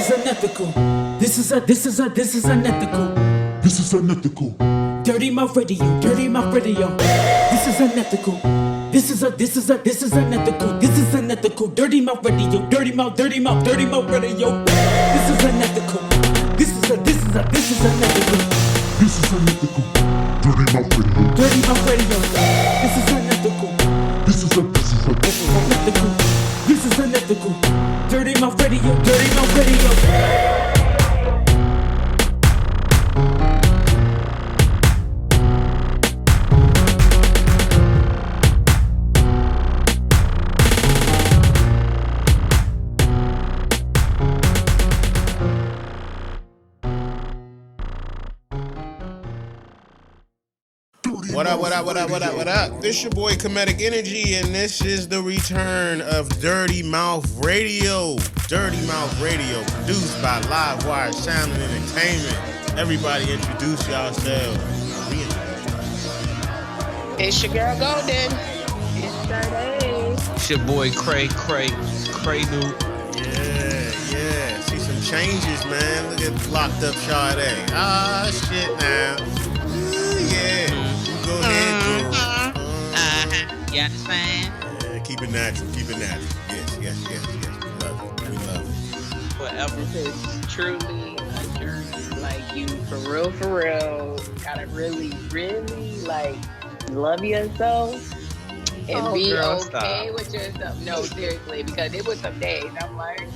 is unethical. This is unethical. This is unethical. Dirty Mouth Radio. Dirty Mouth Radio. This is unethical. This is unethical. This is unethical. Dirty Mouth Radio. Dirty Mouth Radio. This is unethical. This is unethical. This is unethical. Dirty Mouth Radio. Dirty Mouth Radio. This is unethical. This is unethical. This is unethical. Dirty Mouth Radio. Dirty Mouth Radio. What up? This your boy Comedic Energy, and this is the return of Dirty Mouth Radio. Dirty Mouth Radio, produced by Livewire Sound and Entertainment. Everybody introduce yourselves. It's your girl Golden. It's Sade. It's your boy Cray New. Yeah. See some changes, man. Look at locked up Sade. Ah, shit now. Yeah. Go ahead. You understand? Yeah, keep it natural. Yes. We love it. Whatever. This is truly a journey. Like, you, for real, gotta really, like, love yourself and be okay with yourself. No, seriously, because it was some days I'm like,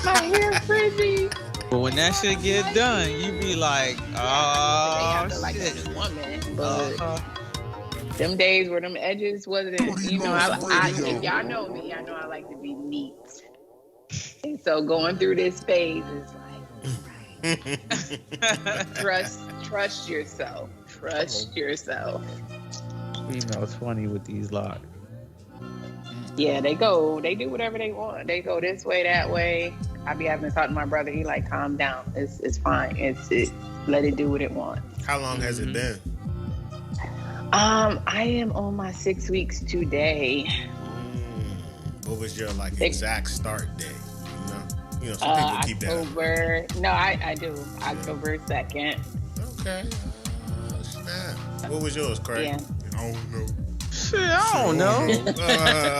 my hair's frizzy. But when that shit get done, you be like, oh, shit. Like a woman, but them days where them edges wasn't, if y'all know me, I know I like to be neat. And so going through this phase is like, trust yourself. Trust yourself. Females funny with these locks. Yeah, they do whatever they want. They go this way, that way. I be having to talk to my brother. He like, calm down. It's fine. Let it do what it wants. How long has it been? I am on my 6 weeks today. What was your exact start date? You know, some people keep October. that. No, I do. October 2nd. Okay. Snap. What was yours, Craig? Yeah. I don't know. Shit, I don't know.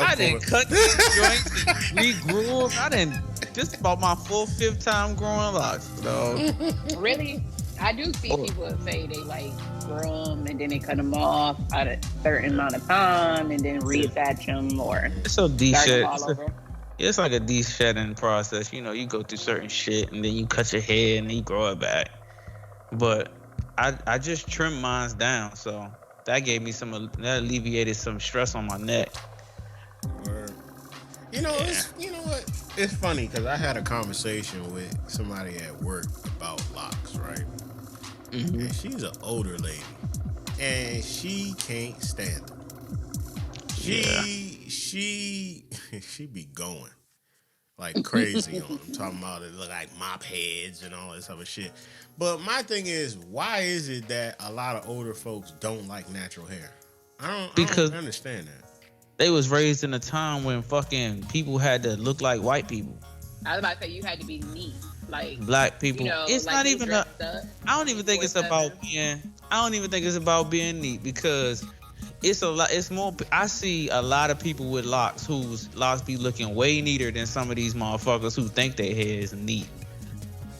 I didn't cut these joints and regrew them. I didn't. This is about my 5th time growing locks, though. Really? I do see people say they like grow them and then they cut them off at a certain amount of time and then reattach them or it's so de-shed. over. It's like a de-shedding process. You know, you go through certain shit and then you cut your hair and then you grow it back. But I just trimmed mine down, so that gave me that alleviated some stress on my neck. Word. You know what? It's funny because I had a conversation with somebody at work about locks, right? Mm-hmm. And she's an older lady, and she can't stand them. She be going like crazy on them, talking about it look like mop heads and all this other shit. But my thing is, why is it that a lot of older folks don't like natural hair? I don't understand that. They was raised in a time when fucking people had to look like white people. I was about to say you had to be neat, like black people. You know, it's like not even. I don't even think it's about being neat because it's a lot. It's more. I see a lot of people with locks whose locks be looking way neater than some of these motherfuckers who think their hair is neat.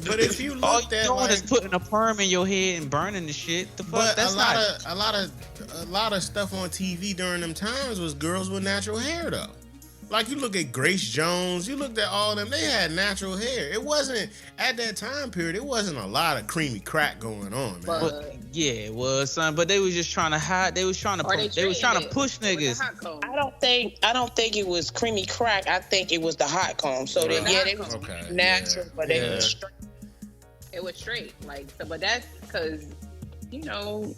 But if you look all at you're doing is putting a perm in your head and burning the shit. The fuck? But That's a lot of stuff on TV during them times was girls with natural hair though. Like you look at Grace Jones, you looked at all of them, they had natural hair. It wasn't at that time period. It wasn't a lot of creamy crack going on, man. But, yeah, it was, son. But they was just trying to hide. They was trying to push niggas. I don't think it was creamy crack. I think it was the hot comb. So they was natural, but they was straight. It was straight, like so. But that's because in the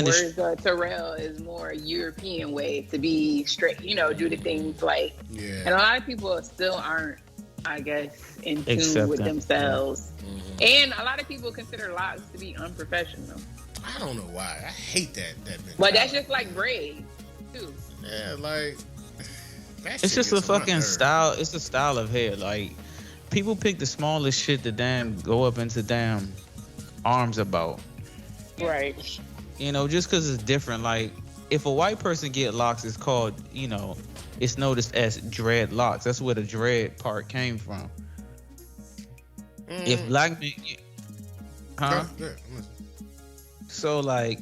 words of Terrell, is more European way to be straight. Do the things like, and a lot of people still aren't, I guess, in tune with themselves. Mm-hmm. And a lot of people consider locks to be unprofessional. I don't know why. I hate that. But that's just like braids too. Yeah, like it's just a fucking style. It's a style of hair, like. people pick the smallest shit to damn go up into damn arms about. Right. You know, just because it's different. Like, if a white person get locks, it's called, you know, it's noticed as dreadlocks. That's where the dread part came from. If black men, so like,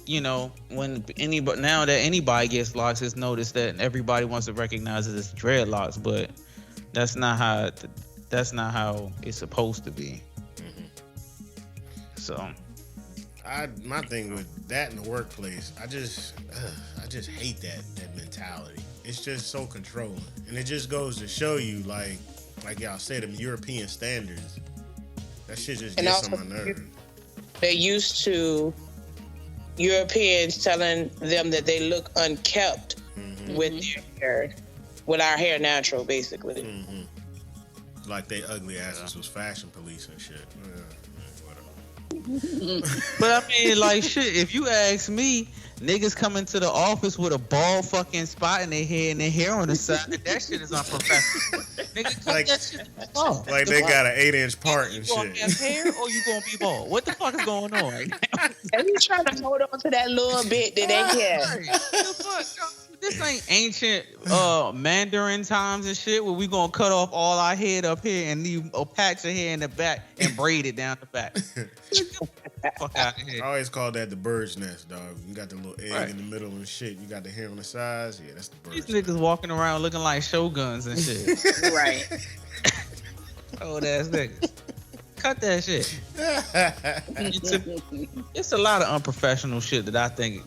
you know, when anybody gets locks, it's noticed that everybody wants to recognize it as dreadlocks, but that's not how it's supposed to be. So, my thing with that in the workplace, I just hate that mentality. It's just so controlling, and it just goes to show you, like y'all said, them European standards. That shit just gets on my nerves. They're used to Europeans telling them that they look unkept with their hair, with our hair natural, basically. Like they ugly asses was fashion police and shit. But I mean, like, shit, if you ask me, niggas come into the office with a bald fucking spot in their head and their hair on the side, that shit is unprofessional. Nigga, cut that shit off. Like they got an 8-inch part and shit. You gonna have hair or you gonna be bald? What the fuck is going on right now? And you trying to hold on to that little bit that they can. This ain't ancient Mandarin times and shit where we gonna cut off all our head up here and leave a patch of hair in the back and braid it down the back. Fuck out of here. I always call that the bird's nest, dog. You got the little egg in the middle and shit. You got the hair on the sides. Yeah, that's the bird's These niggas walking around looking like shoguns and shit. Right. Old ass niggas. Cut that shit. It's a lot of unprofessional shit that I think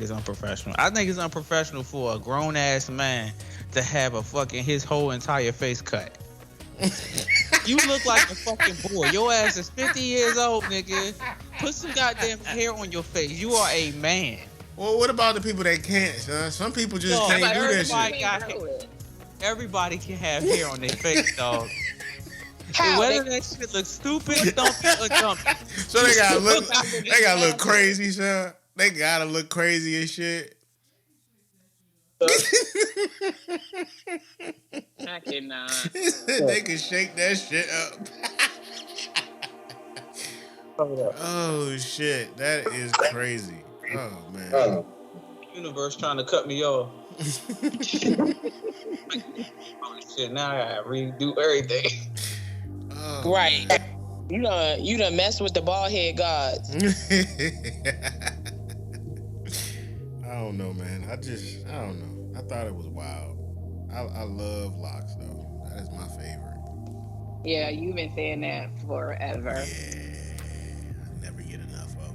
is unprofessional. I think it's unprofessional for a grown ass man to have his whole entire face cut. You look like a fucking boy. Your ass is 50 years old, nigga. Put some goddamn hair on your face. You are a man. Well, what about the people that can't, son? Some people just can't do that shit. Everybody can have hair on their face, dog. Whether that shit looks stupid, dumpy, or dumpy. So they gotta look crazy, son. They gotta look crazy and shit. I cannot. They can shake that shit up. Oh shit, that is crazy. Oh man. Universe trying to cut me off. Oh shit, now I gotta redo everything. Oh, right. Man. You done messed with the bald head gods. I don't know, man. I don't know. I thought it was wild. I love locks though. That is my favorite. Yeah, you've been saying that forever. Yeah, I never get enough of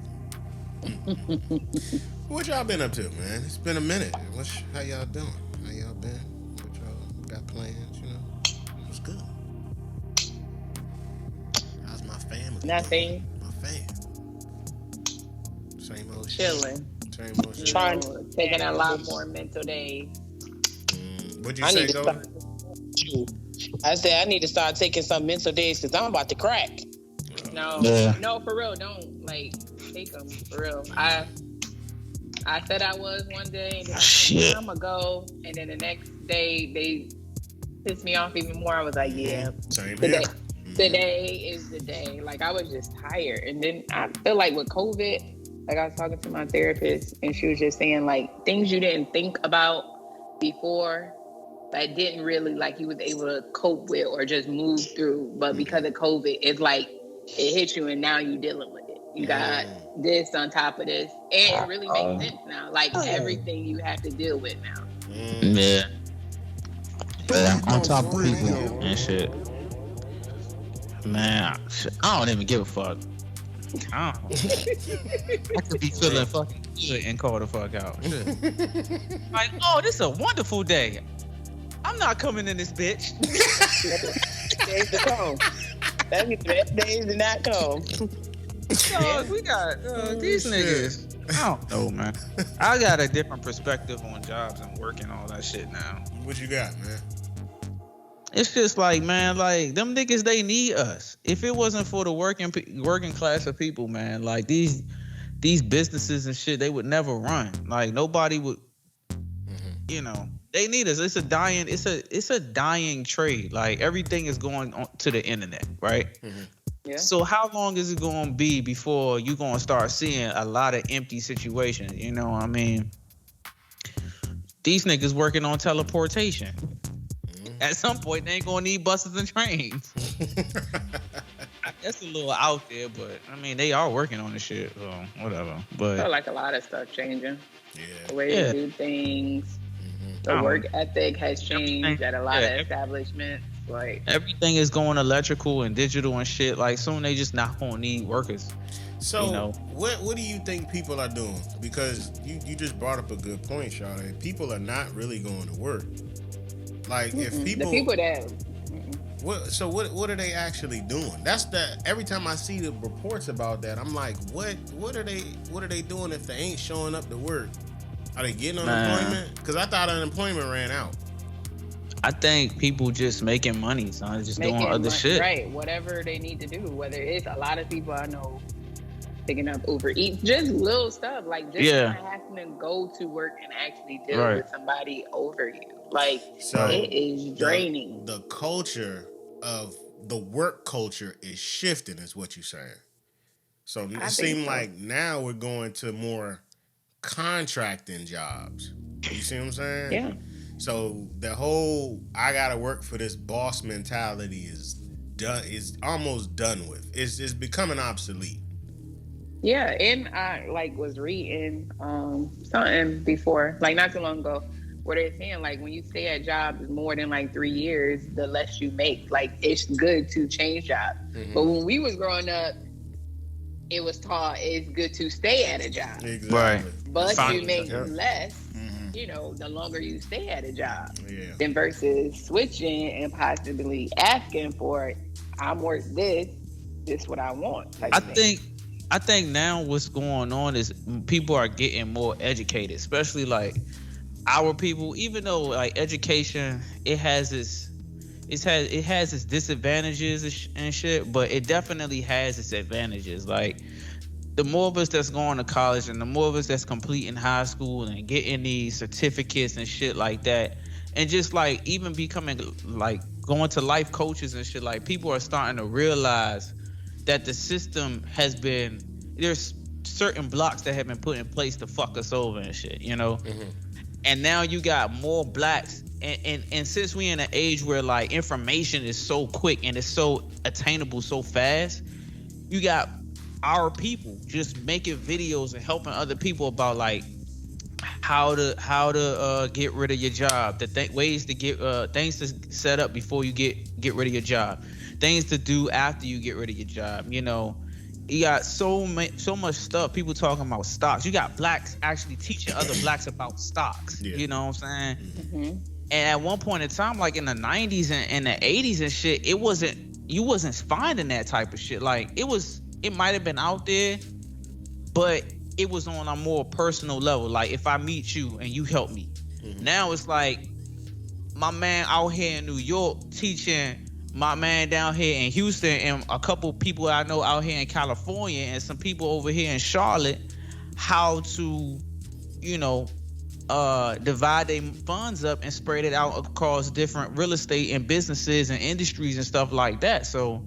them. What y'all been up to, man? It's been a minute. How y'all doing? How y'all been? What y'all got plans? You know, what's good? How's my family? Nothing. My fam. Same old shit. Chilling. Same old shit. Taking a lot more mental days. What'd you say, Go? I said I need to start taking some mental days because I'm about to crack. No, for real, don't take them for real. I said I was one day, and then I was like, I'm gonna go, and then the next day they pissed me off even more. I was like, yeah, same here. Today is the day. Like I was just tired, and then I feel like with COVID, like I was talking to my therapist, and she was just saying like things you didn't think about before. That didn't really you was able to cope with or just move through, but because of COVID, it's like it hit you and now you're dealing with it. You got this on top of this, and it really makes sense now. Like everything you have to deal with now. Yeah, but on top of people and shit, man, I don't even give a fuck. I could be feeling fucking good and call the fuck out. Shit. Like, oh, this is a wonderful day. I'm not coming in this bitch. Days to come. That means the best days to not come. So we got these niggas. I don't know, man. I got a different perspective on jobs and work and all that shit now. What you got, man? It's just like, man, like them niggas, they need us. If it wasn't for the working class of people, man, like these businesses and shit, they would never run. Like nobody would, you know. They need us. It's a dying trade. Like everything is going on to the internet, right? Mm-hmm. Yeah. So how long is it going to be before you going to start seeing a lot of empty situations? You know what I mean? These niggas working on teleportation. Mm-hmm. At some point, they ain't going to need buses and trains. That's a little out there, but I mean, they are working on the shit, so whatever. But I feel like a lot of stuff changing. Yeah. The way to do things. The work ethic has changed at a lot of establishments. Like everything is going electrical and digital and shit. Like soon they just not gonna need workers. So what do you think people are doing? Because you just brought up a good point, Charlotte. People are not really going to work. Like if people, the people that. What are they actually doing? That's every time I see the reports about that, I'm like, what are they doing if they ain't showing up to work? Are they getting unemployment? Because I thought unemployment ran out. I think people just making money, son. Just doing other shit. Right. Whatever they need to do. Whether it's a lot of people I know picking up Uber Eats, just little stuff. Like just not having to go to work and actually deal with somebody over you. Like it is draining. The culture of the work culture is shifting, is what you're saying. So it seems like now we're going to more contracting jobs. You see what I'm saying? Yeah. So the whole I gotta work for this boss mentality is almost done with. It's becoming obsolete. Yeah, and I was reading something before, not too long ago, where they're saying when you stay at jobs more than 3 years, the less you make. It's good to change jobs. Mm-hmm. But when we was growing up, it was taught it's good to stay at a job. Exactly. Right. But you make less, the longer you stay at a job. Yeah. Than versus switching and possibly asking for it. I'm worth this what I want. I think now what's going on is people are getting more educated, especially our people. Even though education, it has its disadvantages and shit, but it definitely has its advantages. The more of us that's going to college and the more of us that's completing high school and getting these certificates and shit like that, and just even becoming going to life coaches and shit, people are starting to realize that the system there's certain blocks that have been put in place to fuck us over and shit, Mm-hmm. And now you got more blacks, and since we in an age where information is so quick and it's so attainable so fast, you got our people just making videos and helping other people about how to get rid of your job, ways to get things to set up before you get rid of your job, things to do after you get rid of your job. You got so much stuff. People talking about stocks. You got blacks actually teaching other blacks about stocks. Yeah. You know what I'm saying? Mm-hmm. And at one point in time, in the 90s and the 80s and shit, you wasn't finding that type of shit. It might have been out there, but it was on a more personal level. If I meet you and you help me. Mm-hmm. Now it's my man out here in New York teaching my man down here in Houston and a couple people I know out here in California and some people over here in Charlotte how to, divide their funds up and spread it out across different real estate and businesses and industries and stuff like that. So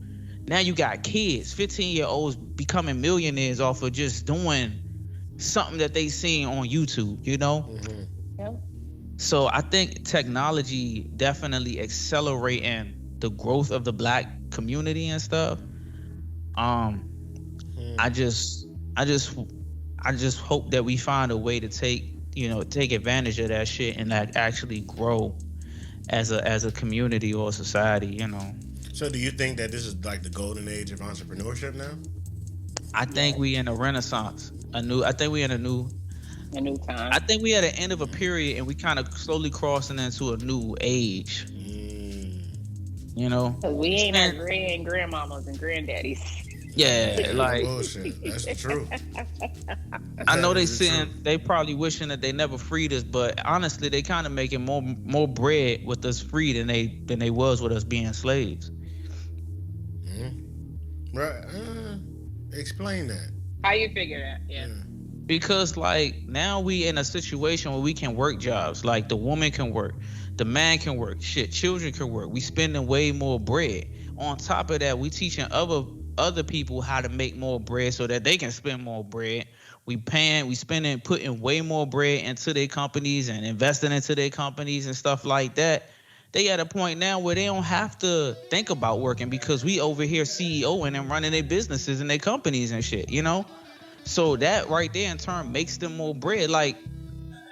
now you got kids, 15-year-olds becoming millionaires off of just doing something that they seen on YouTube, Mm-hmm. Yeah. So I think technology definitely accelerating the growth of the black community and stuff. I just hope that we find a way to take advantage of that shit and actually grow as a community or a society, So do you think that this is the golden age of entrepreneurship now? I think we in a renaissance. I think we in a new time. I think we at the end of a period and we kind of slowly crossing into a new age. Cause we ain't our grandmamas and granddaddies. Yeah, bullshit. That's the truth. I know they probably wishing that they never freed us, but honestly, they kind of making more bread with us free than they was with us being slaves. Mm-hmm. Right. Explain that. How you figure that? Yeah. Because like now we in a situation where we can work jobs. Like the woman can work, the man can work, shit, children can work. We spending way more bread. On top of that, we teaching other people how to make more bread so that they can spend more bread. We spending, putting way more bread into their companies and investing into their companies and stuff like that. They at a point now where they don't have to think about working because we over here CEOing and running their businesses and their companies and shit, you know? So that right there in turn makes them more bread. Like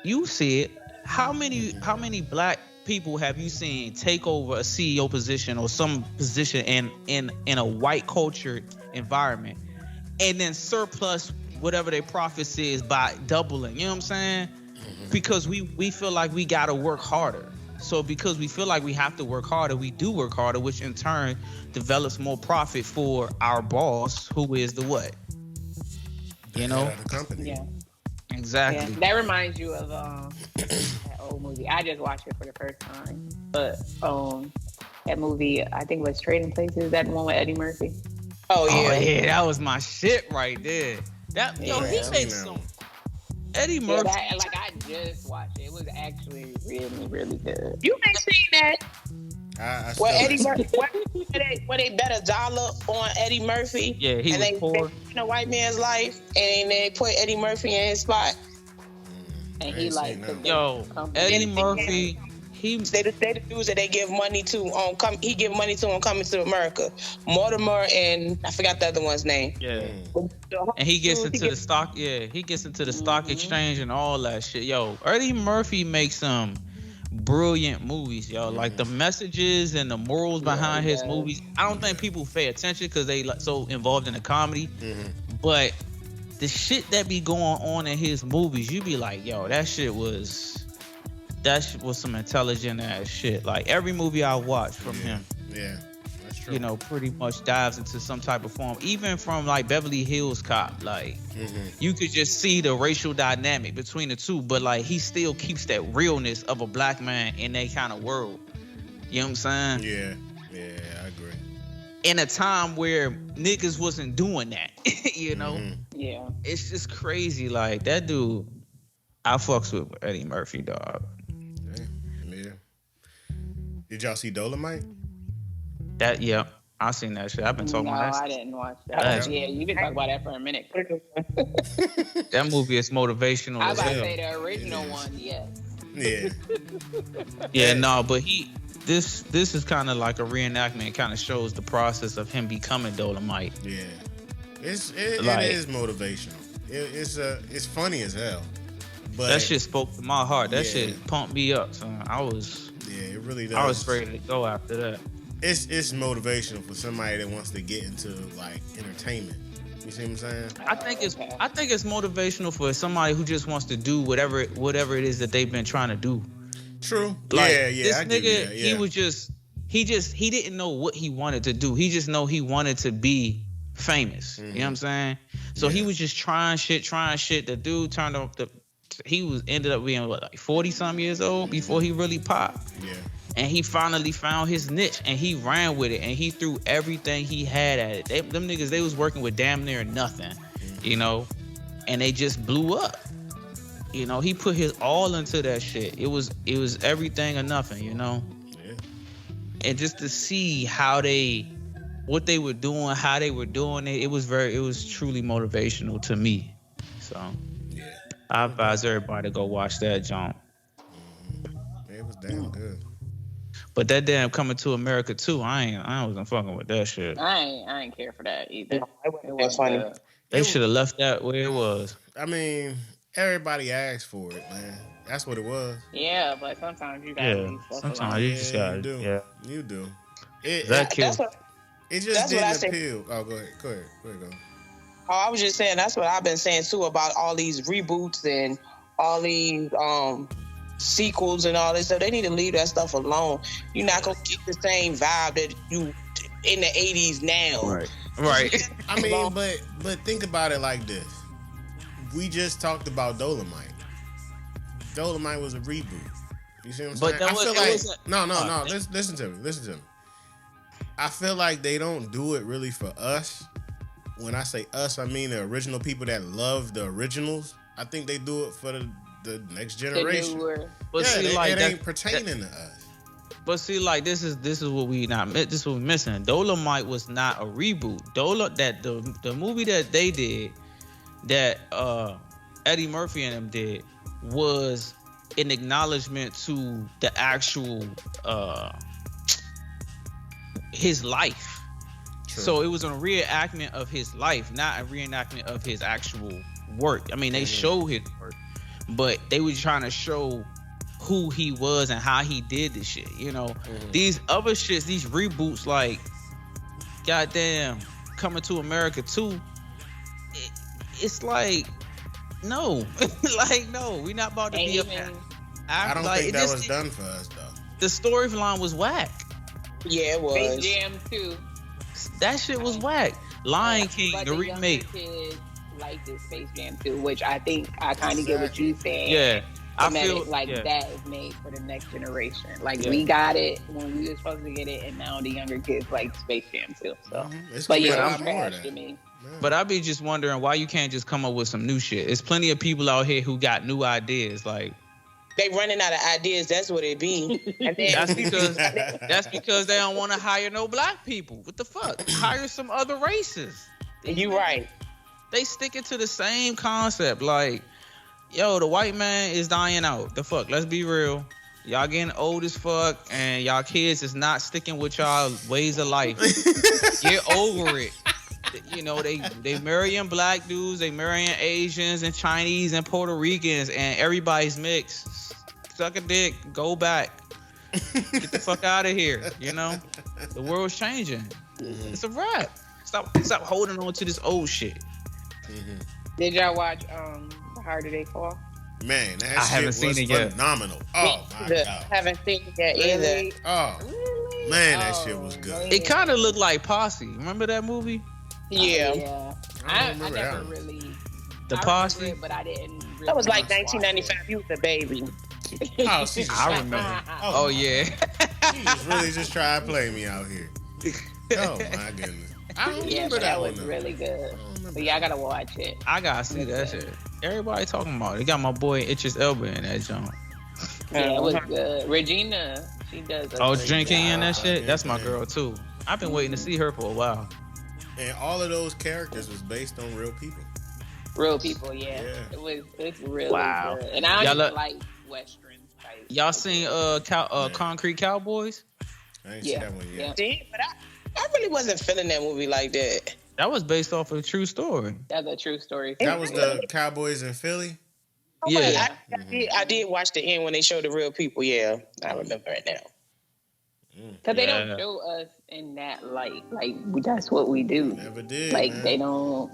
you see it. How many black people have you seen take over a CEO position or some position in a white cultured environment and then surplus whatever their profits is by doubling? You know what I'm saying? Because we feel like we gotta work harder. So because we feel like we have to work harder, we do work harder, which in turn develops more profit for our boss, who is the what? You know? The company. Yeah. Exactly. Yeah. That reminds you of that old movie. I just watched it for the first time. But that movie, I think it was Trading Places, that one with Eddie Murphy. Oh Oh yeah. yeah, that was my shit right there. That Yeah, he I've made seen some that Eddie Murphy. I just watched it. It was actually really, really good. You ain't seen that? I Well, still- Eddie Murphy, where they bet $1 on Eddie Murphy. Yeah, he and was they poor. in a white man's life, and they put Eddie Murphy in his spot. And I he ain't like seen took that. Yo, the company. Eddie Murphy. They the dudes that they give money to on come. He give money to on Coming to America. Mortimer and I forgot the other one's name. Yeah. The And he gets dudes, into the stock. Yeah, he gets into the stock exchange and all that shit. Yo, Eddie Murphy makes some brilliant movies, yo. Like the messages and the morals behind his movies. I don't think people pay attention because they like so involved in the comedy. But the shit that be going on in his movies, you be like, yo, that shit was some intelligent ass shit. Like every movie I watch from him, Yeah, that's true. you know, pretty much dives into some type of form. Even from like Beverly Hills Cop, like you could just see the racial dynamic between the two, but like he still keeps that realness of a black man in that kind of world. You know what I'm saying? Yeah, I agree. In a time where niggas wasn't doing that, you know? Yeah. It's just crazy. Like that dude, I fucks with Eddie Murphy, dog. Yeah. Did y'all see Dolomite? That, yeah, I seen that shit. I've been talking No, about that. I didn't watch that. Yeah, you've been talking about that for a minute. That movie is motivational I as was about to hell. say the original one, yes. Yeah. Yeah, no, but this is kind of like a reenactment. It kind of shows the process of him becoming Dolomite. Yeah. It Like- is motivational. It's funny as hell. But That shit spoke to my heart. That Yeah. shit pumped me up, son. yeah, it really does. I was ready to go after that. It's motivational for somebody that wants to get into like entertainment. You see what I'm saying? I think it's motivational for somebody who just wants to do whatever it is that they've been trying to do. True. Like, yeah. This I give you nigga, that, yeah. he didn't know what he wanted to do. He just know he wanted to be famous. You know what I'm saying? So he was just trying shit. The dude turned off ended up being what, like 40 some years old before he really popped. Yeah. And he finally found his niche and he ran with it and he threw everything he had at it. Them niggas, they was working with damn near nothing, you know, and they just blew up. You know, he put his all into that shit. It was everything or nothing, you know. Yeah. And just to see what they were doing, how they were doing it, it was truly motivational to me. So Yeah. I advise everybody to go watch that, John. It was damn good. But that damn Coming to America too, I wasn't fucking with that shit. I ain't care for that either. That's funny. good. They should have left that where it was. I mean, everybody asked for it, man. That's what it was. Yeah, but sometimes you gotta Yeah, leave stuff sometimes alone. you just gotta, you do. yeah. You do. That killed. That's what. It just That's what I didn't say. appeal. Oh, go ahead. Go. Oh, I was just saying that's what I've been saying too about all these reboots and all these sequels and all this stuff. They need to leave that stuff alone. You're not gonna get the same vibe that you in the 80s now. Right. I mean, but think about it like this. We just talked about Dolomite. Dolomite was a reboot. You see what I'm But saying? that I was- feel it like wasn't- no. Listen to me. I feel like they don't do it really for us. When I say us, I mean the original people that love the originals. I think they do it for the next generation. But yeah, see, it ain't pertaining to us. But see, like this is what we missing. Dolomite was not a reboot. The movie that they did, that Eddie Murphy and them did, was an acknowledgement to the actual his life. True. So it was a reenactment of his life, not a reenactment of his actual work. I mean, they showed his work, but they were trying to show who he was and how he did the shit. You know, these other shits, these reboots, like goddamn Coming to America 2. It's like, no, like no, we not about to be up there. I don't think that was done for us though. The storyline was whack. Yeah, it was. Space Jam 2. That shit was whack. Lion King, but the remake. Kids like this Space Jam 2, which I think I kind of get what you saying. Yeah. I feel like that is made for the next generation. Like we got it when we were supposed to get it, and now the younger kids like Space Jam too. So, but yeah, I'm trash to me. But I be just wondering why you can't just come up with some new shit. There's plenty of people out here who got new ideas. Like they running out of ideas. That's what it be. And then, that's because they don't want to hire no black people. What the fuck? Hire some other races. You right. They sticking to the same concept. Like, yo, the white man is dying out. The fuck? Let's be real. Y'all getting old as fuck, and y'all kids is not sticking with y'all ways of life. Get over it. You know, they marrying black dudes, they marrying Asians and Chinese and Puerto Ricans, and everybody's mixed. Suck a dick, go back. Get the fuck out of here. You know, the world's changing. It's a wrap. Stop holding on to this old shit. Did y'all watch The Harder They Fall? Man, that shit was phenomenal. Oh my god, haven't seen it yet either. Oh man, that shit was good. It kind of looked like Posse. Remember that movie? Yeah. I never really. The Posse, but I didn't. Really that was like 1995. You was a baby. Oh, I remember. Oh yeah. She was really just trying to play me out here. Oh my goodness. I don't remember that was really good. But yeah, I gotta watch it. I gotta see that shit. Everybody talking about it. They got my boy Idris Elba in that joint. Yeah, it was good. Regina, she does. Drinking in that shit. That's my girl too. I've been waiting to see her for a while. And all of those characters was based on real people. Real people, yeah. It's really good. And I don't even like Western type. Y'all seen Concrete Cowboys? I ain't seen that one yet. Yeah, but I really wasn't feeling that movie like that. That was based off of a true story. That's a true story. That was the Cowboys in Philly? Oh, yeah. I did watch the end when they showed the real people. Yeah, I remember it now. Because they don't show us in that light. Like, that's what we do. Never did. Like, man. They don't.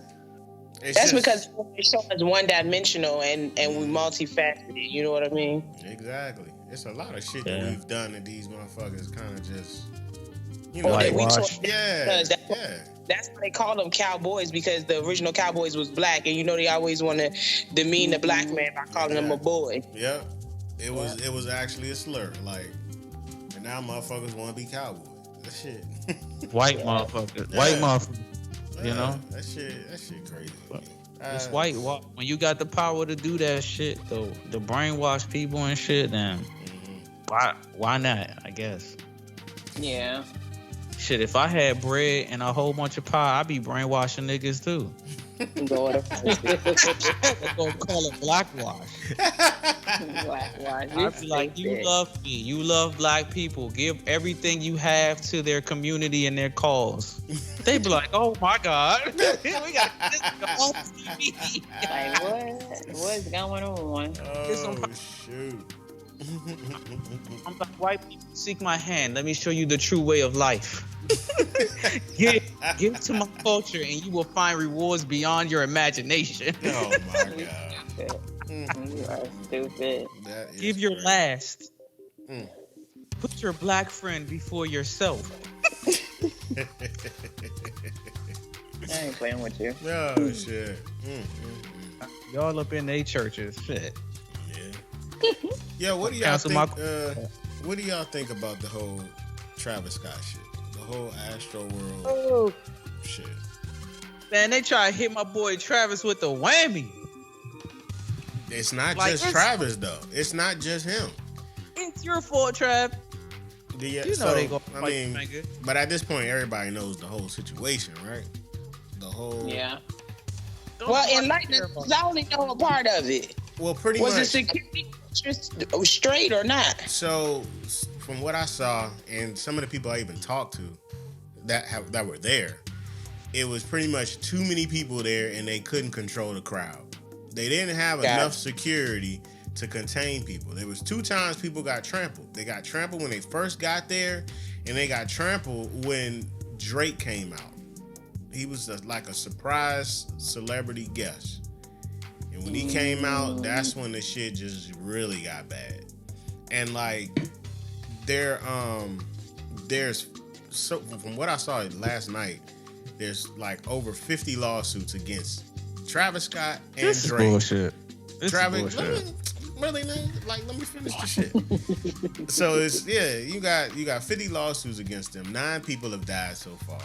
That's because they show us one-dimensional and we multifaceted. You know what I mean? Exactly. It's a lot of shit that we've done that these motherfuckers kind of just, you know, whitewash. That's why they call them cowboys, because the original cowboys was black, and you know they always want to demean the black man by calling him a boy. Yeah, it was actually a slur. Like, and now motherfuckers want to be cowboys. That shit. White motherfuckers. White motherfuckers. You know? That shit crazy. It's white. When you got the power to do that shit, though, the brainwash people and shit, then why not? I guess. Yeah. Shit, if I had bread and a whole bunch of power, I'd be brainwashing niggas too. They're gonna call it blackwash. I'd be like, you love me, you love black people, give everything you have to their community and their cause. They'd be like, oh my God, we got this on TV. Like, what's going on? Oh shoot. I'm like, white people, seek my hand. Let me show you the true way of life. Give to my culture, and you will find rewards beyond your imagination. Oh my God! You are stupid. Give your last. Put your black friend before yourself. I ain't playing with you. Oh shit! Y'all up in they churches, shit. Yeah, what do y'all think? What do y'all think about the whole Travis Scott shit? The whole Astro World shit. Man, they try to hit my boy Travis with the whammy. It's not Like, just Travis though. It's not just him. It's your fault, Trav. You know they gonna I fight mean, the finger. but at this point, everybody knows the whole situation, right? The whole Well, enlighten us. I only know a part of it. Well, pretty was much. Was the security straight or not? So, from what I saw, and some of the people I even talked to that were there, it was pretty much too many people there, and they couldn't control the crowd. They didn't have enough security to contain people. There was 2 times people got trampled. They got trampled when they first got there, and they got trampled when Drake came out. He was like a surprise celebrity guest. And when he came out, that's when the shit just really got bad. And like there's so from what I saw last night, there's like over 50 lawsuits against Travis Scott and this Drake. Is bullshit. Travis, let me finish the shit. So it's you got 50 lawsuits against them. 9 people have died so far.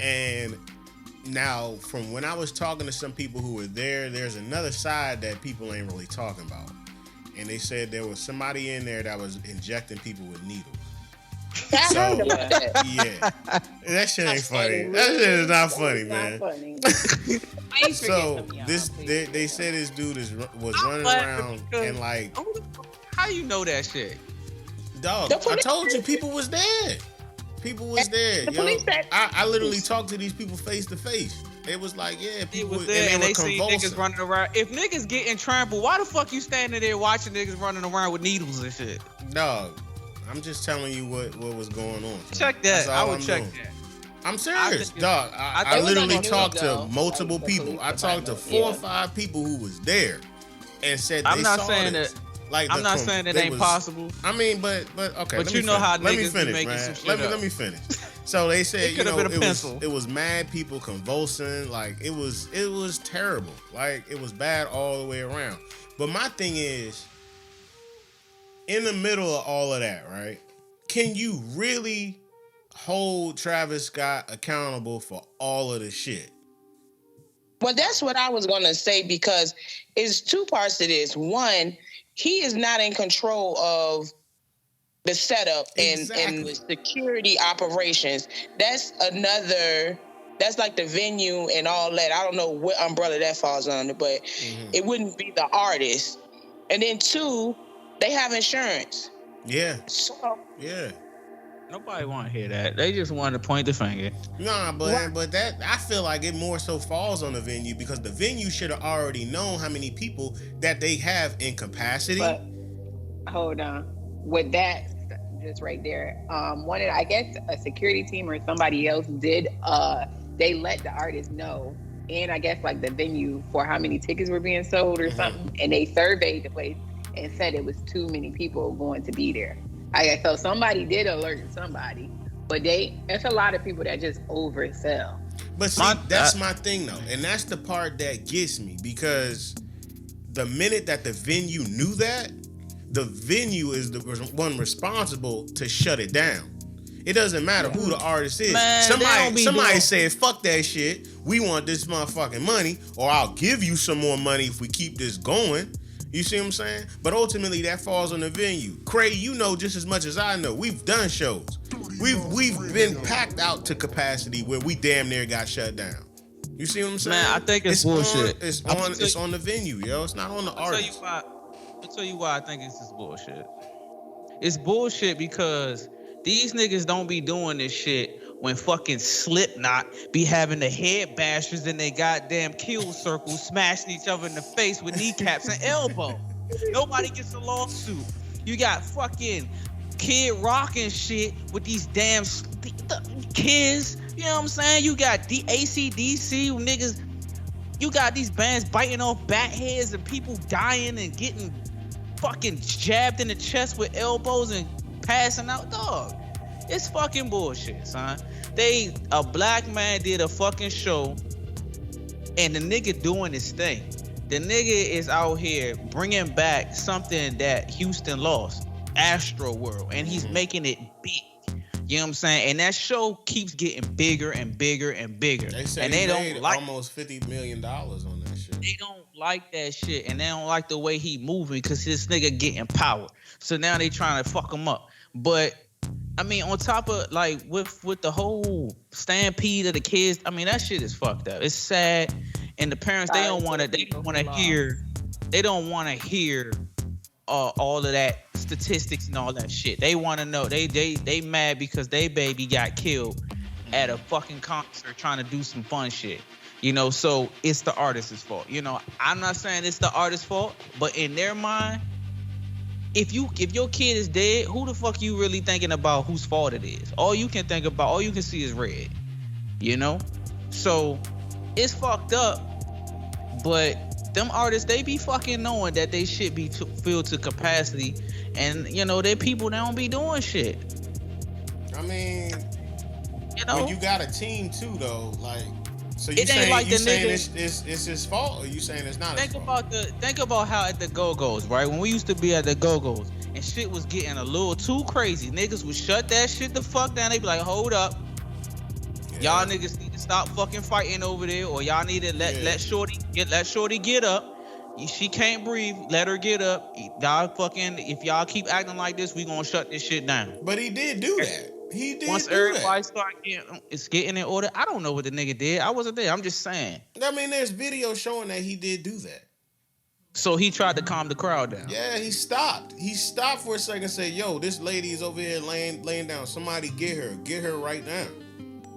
And now, from when I was talking to some people who were there, there's another side that people ain't really talking about. And they said there was somebody in there that was injecting people with needles. I heard about that. Yeah. That shit ain't funny. That shit is not funny, man. So they said this dude was running around and like. How you know that shit? Dog, I told you people was there. People was there. Yo, I literally talked to these people face to face. It was like, people was there, and they see convulsing. niggas running around. If niggas getting trampled, why the fuck you standing there watching niggas running around with needles and shit? Dog, I'm just telling you what was going on. Check that. I would check that. I'm serious, dog. I literally talked to multiple people. I talked to 4 or 5 people who was there and said they saw this. Like I'm not saying it ain't possible. I mean, but okay. But you know how let me niggas finish, making man. some shit Let me finish. So they said it was mad people convulsing. Like it was terrible. Like it was bad all the way around. But my thing is, in the middle of all of that, right? Can you really hold Travis Scott accountable for all of the shit? Well, that's what I was gonna say, because it's 2 parts to this. One, he is not in control of the setup and the security operations. That's like the venue and all that. I don't know what umbrella that falls under, but it wouldn't be the artist. And then 2, they have insurance. Yeah. So, yeah. Nobody want to hear that. They just want to point the finger. Nah, but that I feel like it more so falls on the venue, because the venue should have already known how many people that they have in capacity. But hold on, with that, just right there, I guess a security team or somebody else did. They let the artist know, and I guess like the venue, for how many tickets were being sold or something, and they surveyed the place and said it was too many people going to be there. So somebody did alert somebody, but it's a lot of people that just oversell. But see, that's my thing though, and that's the part that gets me, because the minute that the venue knew that, the venue is the one responsible to shut it down. It doesn't matter who the artist is. Man, somebody said, fuck that shit. We want this motherfucking money, or I'll give you some more money if we keep this going. You see what I'm saying? But ultimately, that falls on the venue. Cray, you know just as much as I know. We've done shows. We've been packed out to capacity where we damn near got shut down. You see what I'm saying? Man, I think it's bullshit. It's on the venue, yo. It's not on the artist. I'll tell you why I think it's just bullshit. It's bullshit because these niggas don't be doing this shit when fucking Slipknot be having the head bashers in their goddamn kill circle smashing each other in the face with kneecaps and elbow. Nobody gets a lawsuit. You got fucking Kid Rock and shit with these damn kids. You know what I'm saying? You got AC/DC niggas. You got these bands biting off bat heads and people dying and getting fucking jabbed in the chest with elbows and passing out. Dog, it's fucking bullshit, son. A black man did a fucking show and the nigga doing his thing. The nigga is out here bringing back something that Houston lost, Astro World, and he's making it big. You know what I'm saying? And that show keeps getting bigger and bigger and bigger. They say and they don't made almost $50 million on that shit. They don't like that shit, and they don't like the way he moving because this nigga getting power. So now they trying to fuck him up. But I mean, on top of like with the whole stampede of the kids, I mean that shit is fucked up. It's sad, and the parents they don't want to hear all of that statistics and all that shit. They want to know they mad because they baby got killed at a fucking concert trying to do some fun shit. You know, so it's the artist's fault. You know, I'm not saying it's the artist's fault, but in their mind, if your kid is dead, who the fuck you really thinking about whose fault it is? All you can see is red. You know? So it's fucked up, but them artists, they be fucking knowing that they shit be filled to capacity, and you know, they people they don't be doing shit. I mean, you know, when you got a team too though, like, so you saying it's his fault, or you saying it's not his fault? Think about how at the Go-Go's, right? When we used to be at the Go-Go's and shit was getting a little too crazy, niggas would shut that shit the fuck down. They be like, hold up. Yeah. Y'all niggas need to stop fucking fighting over there, or y'all need to let Shorty get up. She can't breathe. Let her get up. Y'all fucking, if y'all keep acting like this, we gonna shut this shit down. But he did do that. He did. Once everybody start getting in order, I don't know what the nigga did. I wasn't there. I'm just saying. I mean, there's video showing that he did do that. So he tried to calm the crowd down. Yeah, he stopped. He stopped for a second and said, yo, this lady is over here laying down. Somebody get her right now.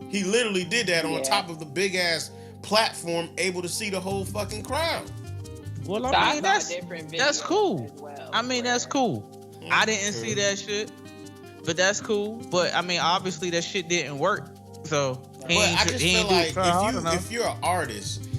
He literally did that on top of the big ass platform, able to see the whole fucking crowd. Well, I mean, that's cool. Well, I mean, that's cool. I didn't see that shit. But that's cool. But I mean, obviously that shit didn't work. So I just feel like if you're an artist,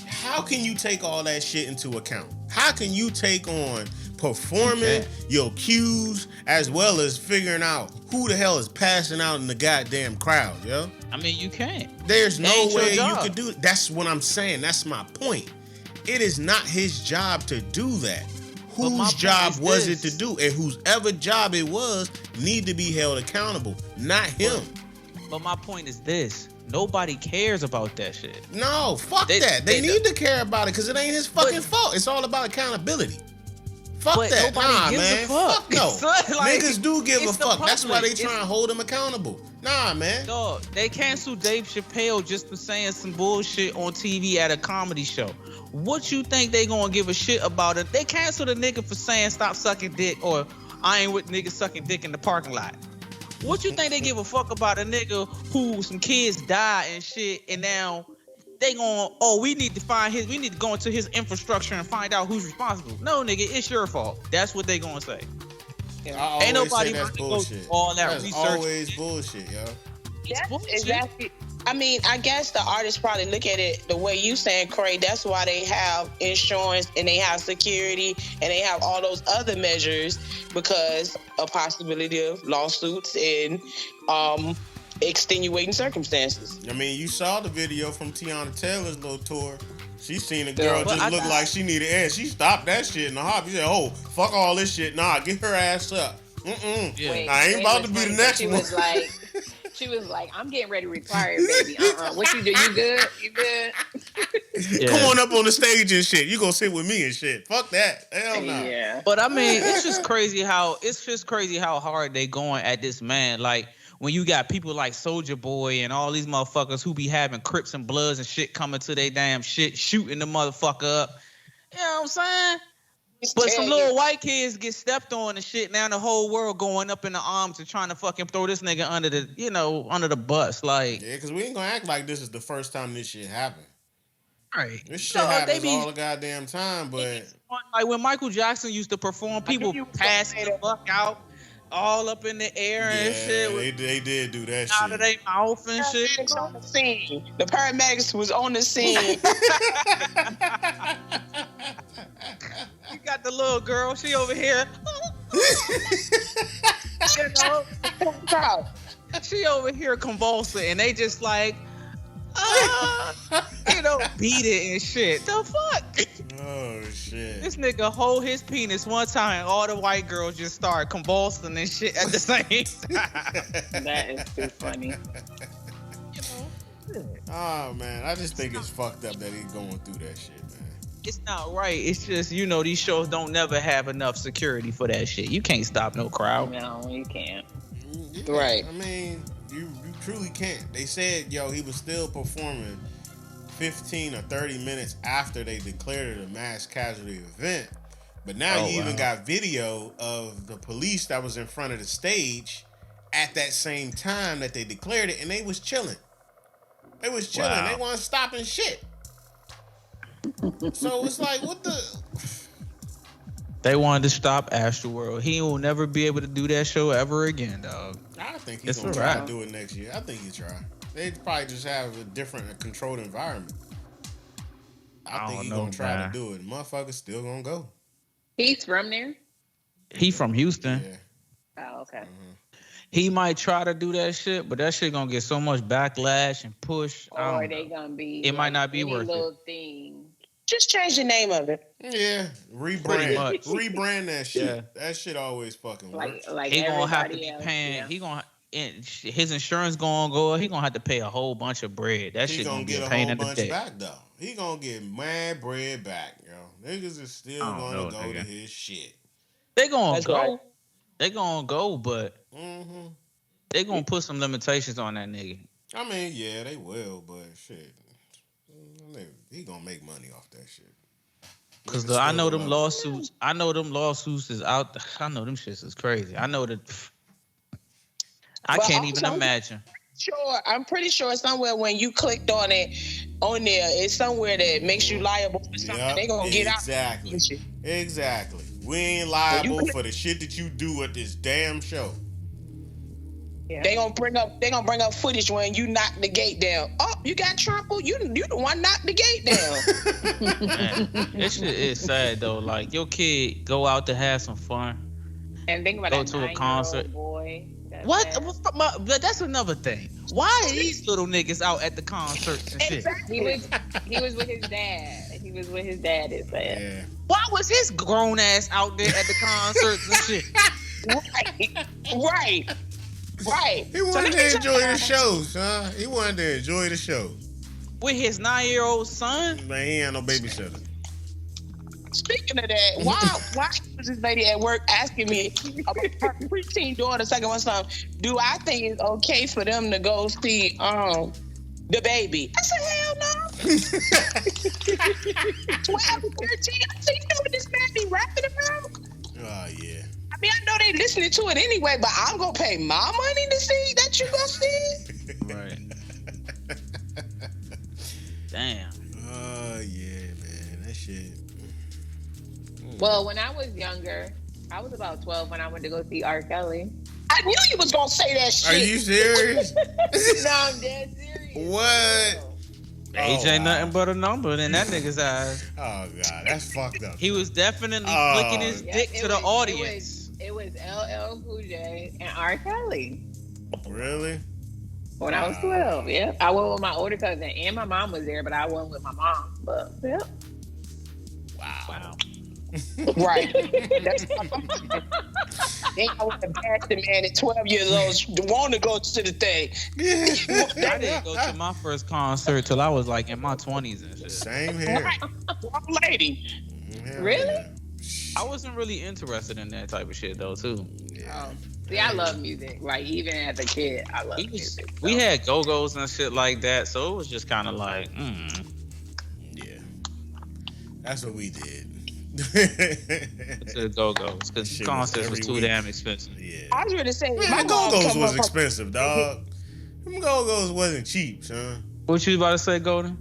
how can you take all that shit into account? How can you take on performing your cues as well as figuring out who the hell is passing out in the goddamn crowd, yo? I mean, you can't. There's no way you could do it. That's what I'm saying. That's my point. It is not his job to do that. Whose job was it to do? And whoever job it was need to be held accountable, not him. But my point is this. Nobody cares about that shit. No, fuck that. They need to care about it because it ain't his fucking fault. It's all about accountability. Fuck that. Nah, man. Fuck no. Like, niggas do give a fuck. That's why they try and hold him accountable. Nah, man. Dog, they canceled Dave Chappelle just for saying some bullshit on TV at a comedy show. What you think they gonna give a shit about it? They canceled a nigga for saying stop sucking dick or I ain't with niggas sucking dick in the parking lot. What you think they give a fuck about a nigga who some kids died and shit, and now they we need to go into his infrastructure and find out who's responsible. No, nigga, it's your fault. That's what they gonna say. Ain't nobody that's bullshit. All that that's research. Always bullshit, yo. That's exactly. I mean, I guess the artists probably look at it the way you saying, Craig. That's why they have insurance and they have security and they have all those other measures because of possibility of lawsuits and extenuating circumstances. I mean, you saw the video from Tiana Taylor's little tour. She seen a girl just look like she needed air. She stopped that shit in the hop. She said, "Oh, fuck all this shit. Nah, get her ass up. Yeah. I ain't about to be the next one." She was like, I'm getting ready to retire, baby. What you do? You good? You good? Yeah. Come on up on the stage and shit. You gonna sit with me and shit. Fuck that. Hell no. Yeah. But I mean, it's just crazy how hard they going at this man. Like when you got people like Soulja Boy and all these motherfuckers who be having Crips and Bloods and shit coming to their damn shit, shooting the motherfucker up. You know what I'm saying? But some little white kids get stepped on and shit. Now the whole world going up in the arms and trying to fucking throw this nigga under the bus. Like, yeah, because we ain't gonna act like this is the first time this shit happened. Right. This shit happens all the goddamn time, but like when Michael Jackson used to perform, people passing the fuck out all up in the air and shit. They did do that shit. Out of their mouth and shit. On the scene. The paramedics was on the scene. You got the little girl. She over here. You know, she over here convulsing, and they just like, beat it and shit. The fuck? Oh shit! This nigga hold his penis one time. All the white girls just start convulsing and shit at the same time. That is too funny. Oh man, I just think it's fucked up that he's going through that shit, man. It's not right. It's just, these shows don't never have enough security for that shit. You can't stop no crowd. No, you can't. Yeah, Right. I mean, you truly can't. They said, he was still performing 15 or 30 minutes after they declared it a mass casualty event. But now you even got video of the police that was in front of the stage at that same time that they declared it, and they was chilling. They was chilling. Wow. They weren't stopping shit. So it's like, what the... They wanted to stop Astroworld. He will never be able to do that show ever again, dog. I think he's going to try to do it next year. I think he try. They'd probably just have a different, controlled environment. I think he's going to try to do it. Motherfuckers still going to go. He's from there? He from Houston. Yeah. Oh, okay. Mm-hmm. He might try to do that shit, but that shit gonna get so much backlash and push. Or they gonna be. It might not be worth it. Thing. Just change the name of it. Yeah, rebrand that shit. Yeah. That shit always fucking works. Like he gonna have to be paying. Yeah. He gonna his insurance gonna go. He gonna have to pay a whole bunch of bread. That shit gonna get a pain in the dick. Back though. He gonna get mad bread back, yo. Niggas is still gonna go to his shit. They gonna go. Right. They gonna go, but they gonna put some limitations on that nigga. I mean, yeah, they will, but shit, he gonna make money off that shit. Cause I know them lawsuits. I know them lawsuits is out. I know them shits is crazy. I know that. I can't even imagine. Sure, I'm pretty sure somewhere when you clicked on it on there, it's somewhere that makes you liable for something. Yep, they gonna get out. Exactly. We ain't liable for the shit that you do at this damn show. Yeah. They gonna bring up footage when you knock the gate down. Oh, you got trampled. You the one knocked the gate down. Man, this shit is sad though. Like your kid go out to have some fun and think about go to a concert. Boy. What? But that's another thing. Why are these little niggas out at the concerts and shit? He was with his dad. He was with his dad. It said. Yeah. Why was his grown ass out there at the concerts and shit? Right. He wanted to enjoy the shows, huh? He wanted to enjoy the show. With his 9-year-old son? Man, he ain't no babysitter. Speaking of that, why was this lady at work asking me about her preteen daughter second one son? Do I think it's okay for them to go see the baby? I said, hell no. 12 to 13. I said, you know what this man be rapping about? Oh yeah. I mean, I know they listening to it anyway, but I'm gonna pay my money to see that you gonna see. Right. Damn. Oh yeah, man, that shit. Well, when I was younger, I was about 12 when I went to go see R. Kelly. I knew you was gonna say that shit. Are you serious? No, I'm dead serious. What? Age ain't nothing but a number in that nigga's eyes. Oh God, that's fucked up. He was definitely flicking his dick to the audience. It was LL Cool J and R. Kelly. Really? When I was 12, yeah. I went with my older cousin and my mom was there, but I went with my mom. But yeah. Wow. Right. That's they want to bash the man at 12 years old want to go to the thing. I didn't go to my first concert till I was like in my 20s and shit. Same here. Right. Wrong lady. Really? Yeah. I wasn't really interested in that type of shit though too. Yeah. See, I love music. Like even as a kid, I love music. So. We had go-go's and shit like that, so it was just kind of like, Yeah. That's what we did. To the go-go's because concerts was too damn expensive. Yeah. I was going to say, my go-go's was expensive, dog. Them go-go's wasn't cheap, son. What you about to say, Golden?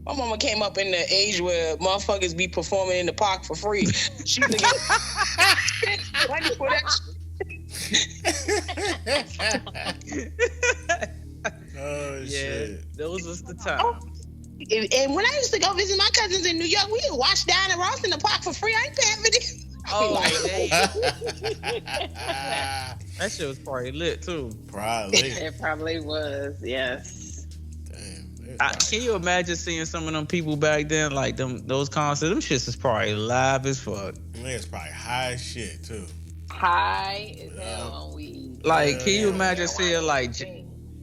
My mama came up in the age where motherfuckers be performing in the park for free. She was get money for that Oh, shit. Those was the time. And when I used to go visit my cousins in New York, we would watch Diana Ross in the park for free. I ain't paying for this. That shit was probably lit too. Probably. It probably was, yes. Damn. Can you imagine seeing some of them people back then, like those concerts? Them shits is probably live as fuck. It's probably high as shit too. High as hell on weed. Like, can you imagine seeing like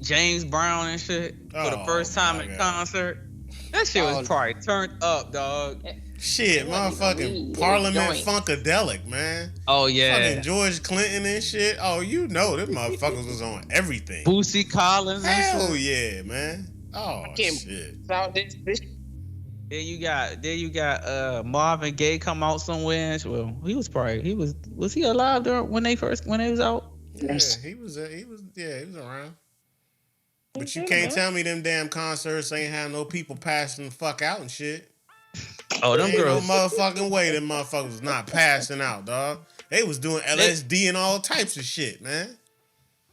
James Brown and shit for the first time at a concert? That shit was probably turned up, dog. Shit, motherfucking Parliament Funkadelic, man. Oh yeah, fucking George Clinton and shit. Oh, you know, them motherfuckers was on everything. Boosie Collins. Hell yeah, man. Oh shit. Then you got Marvin Gaye come out somewhere. Well, was he alive when they was out? Yeah, he was around. But you can't tell me them damn concerts ain't have no people passing the fuck out and shit. Oh, them girls. No motherfucking way them motherfuckers was not passing out, dog. They was doing LSD and all types of shit, man.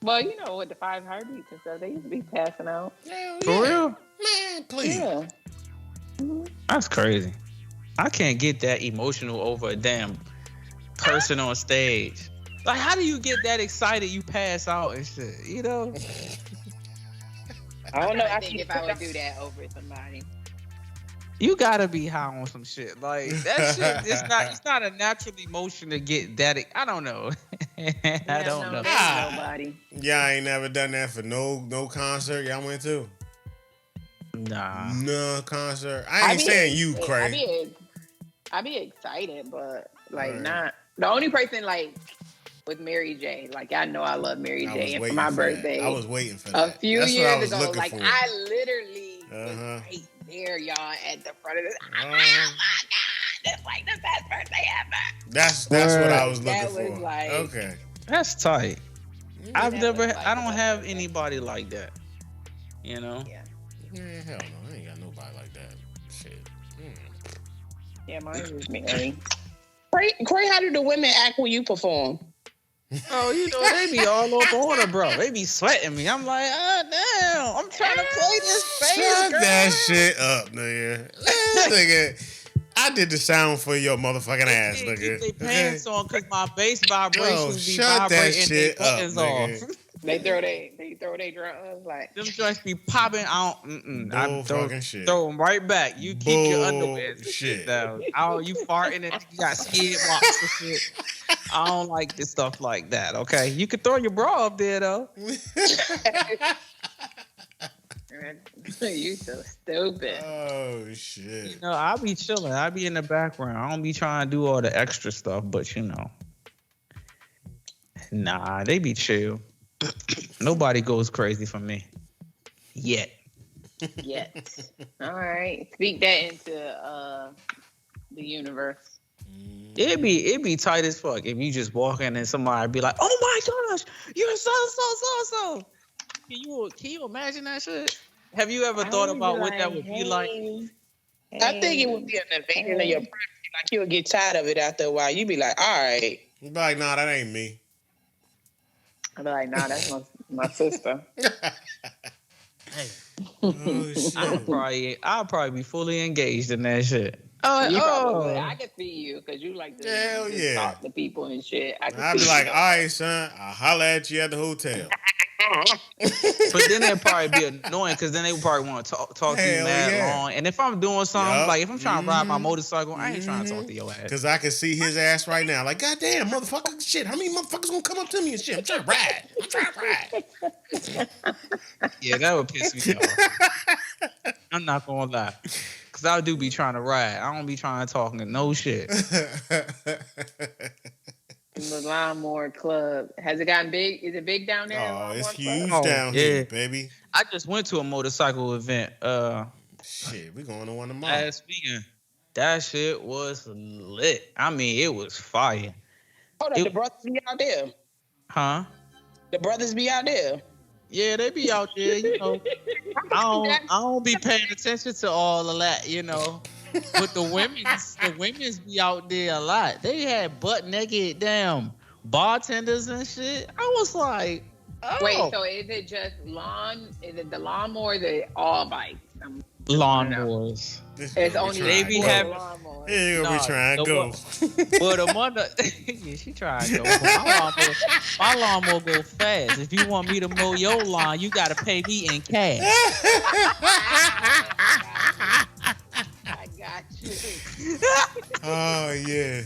Well, you know, with the 5 heartbeats and stuff, they used to be passing out. Hell For real? Man, please. Yeah. That's crazy. I can't get that emotional over a damn person on stage. Like, how do you get that excited you pass out and shit, you know? I don't know. I think if I would do that over somebody. You gotta be high on some shit. Like, that shit, it's not a natural emotion to get that. I don't know. I don't know. Nobody. Y'all ain't never done that for no concert y'all went to? Nah. No concert. I ain't saying you, Craig. I'd be excited, but like not. The only person like with Mary J. Like I know I love Mary J. And for my birthday, I was waiting for that. A few years ago, like for. I literally was right there, y'all, at the front of this. Oh my god, that's like the best birthday ever. That's what I was looking for. Was like, okay, that's tight. I don't have anybody like that. You know. Yeah. Yeah, hell no, I ain't got nobody like that. Shit. Yeah, mine was Mary. Cray, how do the women act when you perform? Oh, you know, they be all over order, bro. They be sweating me. I'm like, oh, damn. I'm trying to play this bass, Shut girl. that shit up, nigga. I did the sound for your motherfucking ass, nigga. Keep their pants on because my bass vibrations be shut vibrating. That shit up, nigga. Off. They throw they drums like them joints be popping out. I throw them right back. You keep your underwear shit down. You farting and you got skid marks and shit. I don't like this stuff like that. Okay, you can throw your bra up there though. You so stupid. Oh shit. You know, I be chilling. I be in the background. I don't be trying to do all the extra stuff, but you know, nah, they be chill. Nobody goes crazy for me. Yet. All right. Speak that into the universe. It be tight as fuck if you just walk in and somebody be like, "Oh my gosh, you're so." Can you imagine that shit? Have you ever thought about what that would be like? I think it would be an invasion of your privacy. Like you would get tired of it after a while. You'd be like, all right. You'd be like, nah, that ain't me. I'd be like, nah, that's my sister. Hey. Oh, shit. I'll probably be fully engaged in that shit. I can see you because you like to talk to people and shit. I'd be like, all right, son, I'll holler at you at the hotel. But then it'd probably be annoying because then they would probably want to talk to you mad long. And if I'm doing something, like if I'm trying to ride my motorcycle, I ain't trying to talk to your ass. Because I can see his ass right now. Like, goddamn, motherfucker, shit. How many motherfuckers gonna come up to me and shit? I'm trying to ride. Yeah, that would piss me off. I'm not gonna lie. Because I do be trying to ride. I don't be trying to talk no shit. The Lawnmower Club. Has it gotten big? Is it big down there? Oh, it's huge down here, baby. I just went to a motorcycle event. Shit, we going to one tomorrow. Last weekend. That shit was lit. I mean, it was fire. Hold on, the brothers be out there. Huh? The brothers be out there. Yeah, they be out there, you know. I don't be paying attention to all of that, you know. But the women's be out there a lot. They had butt naked damn bartenders and shit. I was like, oh. Wait, so is it just is it the lawnmower or is it all bikes? Lawnmowers. It's only they be having lawnmowers. Yeah, you gonna be trying to go. But the mother, yeah, she trying to go. My lawnmower go fast. If you want me to mow your lawn, you gotta pay me in cash. I got you. Oh yeah.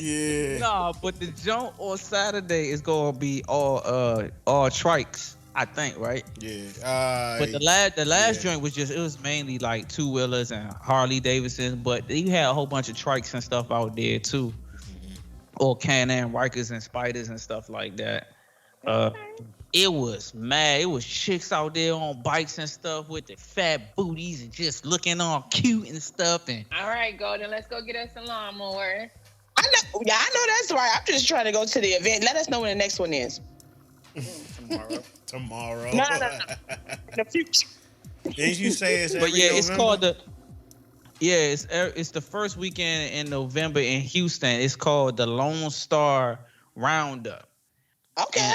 Yeah. Nah, but the jump on Saturday is gonna be all trikes. I think, right? Yeah. But the last joint was it was mainly like two wheelers and Harley Davidson, but you had a whole bunch of trikes and stuff out there too, or Can-Am Rikers and Spiders and stuff like that. It was mad. It was chicks out there on bikes and stuff with the fat booties and just looking all cute and stuff. And all right, Golden, let's go get us a lawnmower. I know that's right. I'm just trying to go to the event. Let us know when the next one is. Tomorrow. No. The future. Didn't you say it's every but yeah, November? it's called it's the first weekend in November in Houston. It's called the Lone Star Roundup. Okay.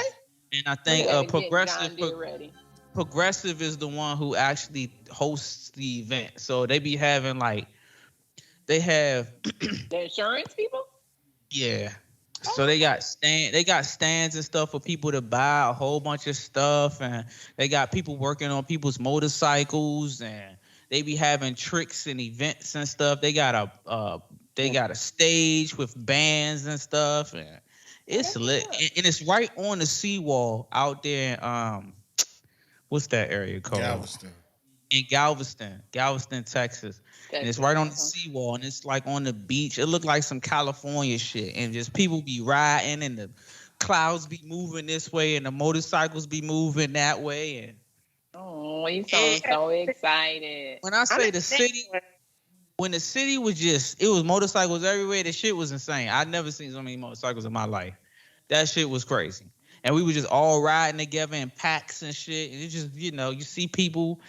And I think Progressive is the one who actually hosts the event. So they be having they have the insurance people. Yeah. So they got stands and stuff for people to buy a whole bunch of stuff, and they got people working on people's motorcycles, and they be having tricks and events and stuff. They got a stage with bands and stuff, and it's lit. And it's right on the seawall out there in what's that area called? Galveston, Texas. And it's right on the seawall, and it's like on the beach. It looked like some California shit, and just people be riding, and the clouds be moving this way, and the motorcycles be moving that way. And you sound so excited. When I say the city, when the city was it was motorcycles everywhere. The shit was insane. I'd never seen so many motorcycles in my life. That shit was crazy. And we were just all riding together in packs and shit. And it just, you see people,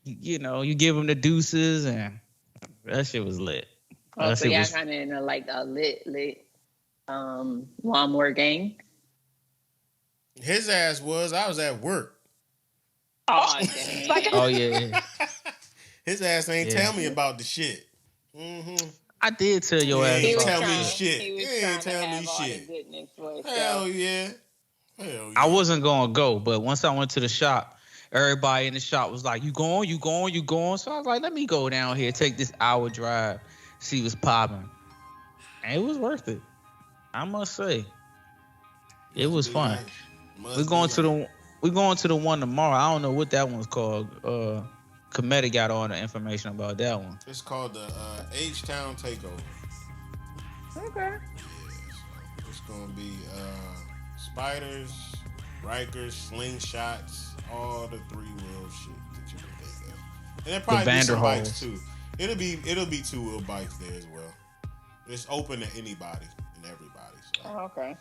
you give them the deuces, and that shit was lit. Oh, so y'all kind of in a lit lawnmower gang? His ass was. I was at work. Oh, dang. Oh, yeah. His ass ain't tell me about the shit. Mm-hmm. I did tell your ass about about tell me shit. shit. He ain't tell me shit. Hell yeah. I wasn't going to go, but once I went to the shop, everybody in the shop was like, you going? So I was like, let me go down here, take this hour drive, see what's popping. And it was worth it. I must say. It was fun. We're going to the one tomorrow. I don't know what that one's called. Comedic got all the information about that one. It's called the H-Town Takeover. Okay. Yeah, so it's gonna be spiders, Rikers, slingshots, all the 3-wheel shit that you can think of. And there probably be some bikes too. It'll be 2-wheel bikes there as well. It's open to anybody and everybody. So. Oh, okay.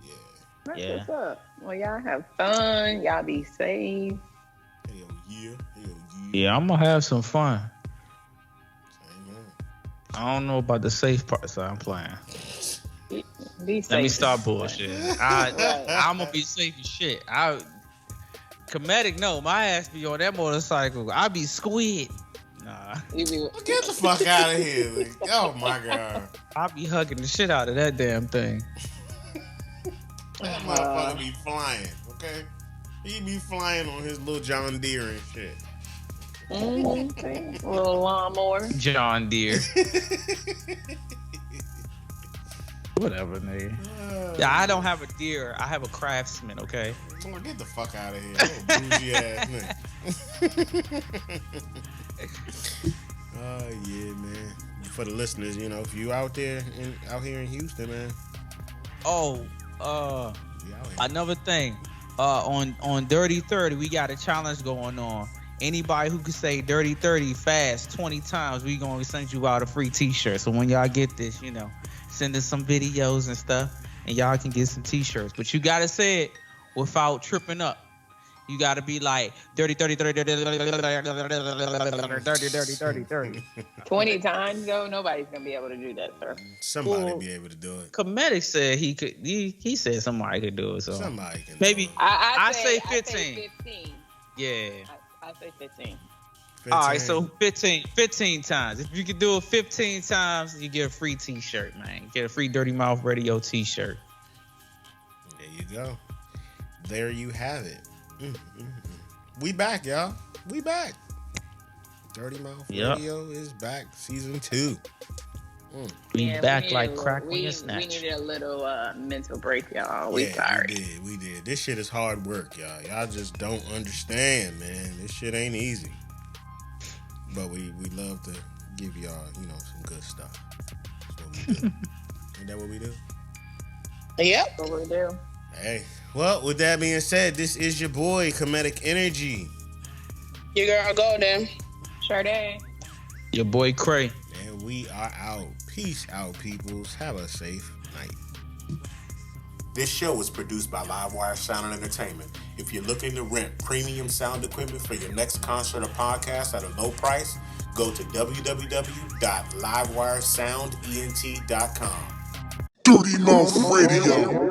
Yeah. That's what's up. Well, y'all have fun. Y'all be safe. Hell yeah. Yeah, I'm gonna have some fun. Amen. I don't know about the safe part, so I'm playing. Be safe. Let me stop bullshit. I'm gonna be safe as shit. Comedic, no, my ass be on that motorcycle. I be squid. Nah. Get the fuck out of here. Oh my god. I be hugging the shit out of that damn thing. That motherfucker be flying, okay? He be flying on his little John Deere and shit. Mm-hmm. Little lawnmower. John Deere. Whatever, nigga. Yeah, I don't have a deer. I have a Craftsman, okay? Someone get the fuck out of here. Little bougie ass nigga. Oh, yeah, man. For the listeners, if you out here in Houston, man. Oh, another thing. On Dirty 30, we got a challenge going on. Anybody who can say Dirty 30 fast 20 times, we gonna send you out a free t-shirt. So when y'all get this, send us some videos and stuff, and y'all can get some t-shirts. But you gotta say it without tripping up. You gotta be like dirty 30 20 times though, nobody's gonna be able to do that, sir. Somebody be able to do it. Comedic said he could. He said somebody could do it. So somebody can. Maybe do it. I say 15. I say 15. Yeah. I say 15. 15. All right, so 15 times. If you can do it 15 times, you get a free t-shirt, man. You get a free Dirty Mouth Radio t-shirt. There you go. There you have it. We back, y'all. We back. Dirty Mouth Radio is back. Season 2. We back like crack when you snatch. We needed a little mental break, y'all. We sorry. We did. This shit is hard work, y'all. Y'all just don't understand, man. This shit ain't easy. But we love to give y'all, some good stuff. That's what we do. Ain't that what we do? Yep. That's what we do. Hey. Well, with that being said, this is your boy, Comedic Energy. Your girl Golden. Sade. Your boy Cray. And we are out. Peace out, peoples. Have a safe night. This show was produced by Livewire Sound and Entertainment. If you're looking to rent premium sound equipment for your next concert or podcast at a low price, go to www.livewiresoundent.com. Dirty Mouth Radio.